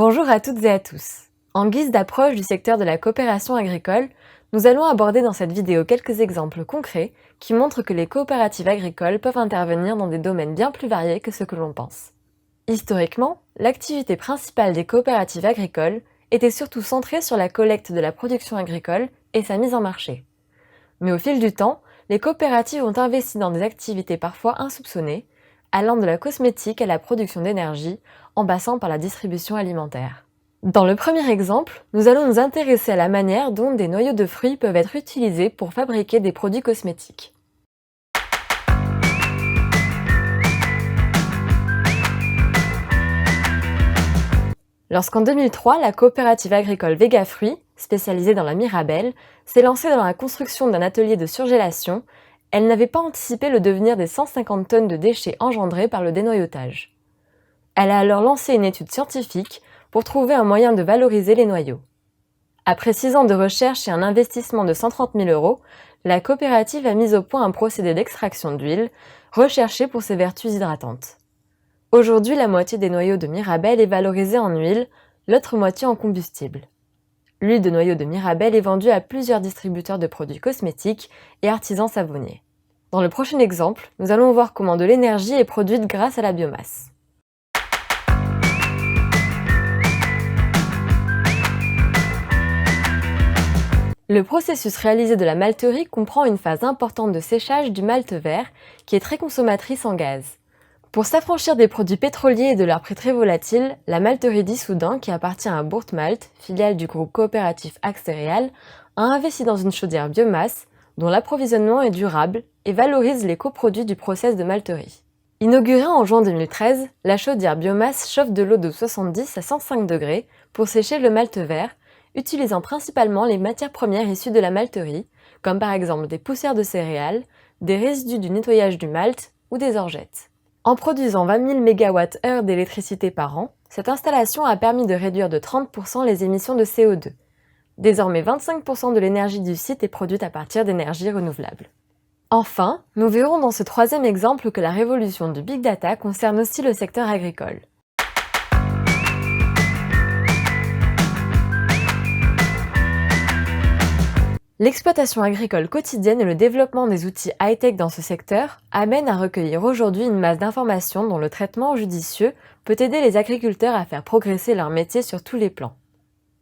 Bonjour à toutes et à tous. En guise d'approche du secteur de la coopération agricole, nous allons aborder dans cette vidéo quelques exemples concrets qui montrent que les coopératives agricoles peuvent intervenir dans des domaines bien plus variés que ce que l'on pense. Historiquement, l'activité principale des coopératives agricoles était surtout centrée sur la collecte de la production agricole et sa mise en marché. Mais au fil du temps, les coopératives ont investi dans des activités parfois insoupçonnées, allant de la cosmétique à la production d'énergie, en passant par la distribution alimentaire. Dans le premier exemple, nous allons nous intéresser à la manière dont des noyaux de fruits peuvent être utilisés pour fabriquer des produits cosmétiques. Lorsqu'en 2003, la coopérative agricole Vegafruits, spécialisée dans la mirabelle, s'est lancée dans la construction d'un atelier de surgélation, elle n'avait pas anticipé le devenir des 150 tonnes de déchets engendrés par le dénoyautage. Elle a alors lancé une étude scientifique pour trouver un moyen de valoriser les noyaux. Après 6 ans de recherche et un investissement de 130 000 €, la coopérative a mis au point un procédé d'extraction d'huile, recherché pour ses vertus hydratantes. Aujourd'hui, la moitié des noyaux de mirabelle est valorisée en huile, l'autre moitié en combustible. L'huile de noyaux de mirabelle est vendue à plusieurs distributeurs de produits cosmétiques et artisans savonniers. Dans le prochain exemple, nous allons voir comment de l'énergie est produite grâce à la biomasse. Le processus réalisé de la malterie comprend une phase importante de séchage du malt vert qui est très consommatrice en gaz. Pour s'affranchir des produits pétroliers et de leur prix très volatile, la malterie d'Issoudun, qui appartient à Bourtmalt, filiale du groupe coopératif Axcéréales, a investi dans une chaudière biomasse dont l'approvisionnement est durable et valorise les coproduits du process de malterie. Inaugurée en juin 2013, la chaudière biomasse chauffe de l'eau de 70 à 105 degrés pour sécher le malt vert, utilisant principalement les matières premières issues de la malterie, comme par exemple des poussières de céréales, des résidus du nettoyage du malt ou des orgettes. En produisant 20 000 MWh d'électricité par an, cette installation a permis de réduire de 30% les émissions de CO2. Désormais, 25% de l'énergie du site est produite à partir d'énergies renouvelables. Enfin, nous verrons dans ce troisième exemple que la révolution du Big Data concerne aussi le secteur agricole. L'exploitation agricole quotidienne et le développement des outils high-tech dans ce secteur amènent à recueillir aujourd'hui une masse d'informations dont le traitement judicieux peut aider les agriculteurs à faire progresser leur métier sur tous les plans.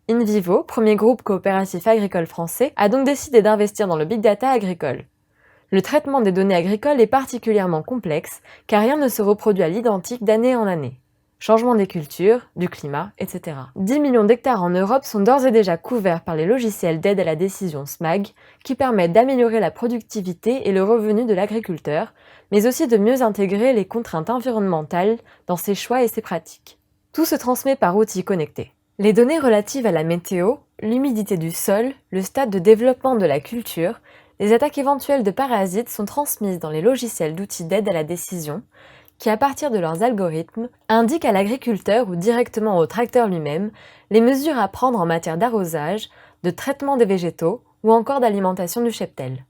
InVivo, premier groupe coopératif agricole français, a donc décidé d'investir dans le Big Data agricole. Le traitement des données agricoles est particulièrement complexe car rien ne se reproduit à l'identique d'année en année. Changement des cultures, du climat, etc. 10 millions d'hectares en Europe sont d'ores et déjà couverts par les logiciels d'aide à la décision SMAG qui permettent d'améliorer la productivité et le revenu de l'agriculteur, mais aussi de mieux intégrer les contraintes environnementales dans ses choix et ses pratiques. Tout se transmet par outils connectés. Les données relatives à la météo, l'humidité du sol, le stade de développement de la culture, les attaques éventuelles de parasites sont transmises dans les logiciels d'outils d'aide à la décision, qui, à partir de leurs algorithmes, indiquent à l'agriculteur ou directement au tracteur lui-même les mesures à prendre en matière d'arrosage, de traitement des végétaux ou encore d'alimentation du cheptel.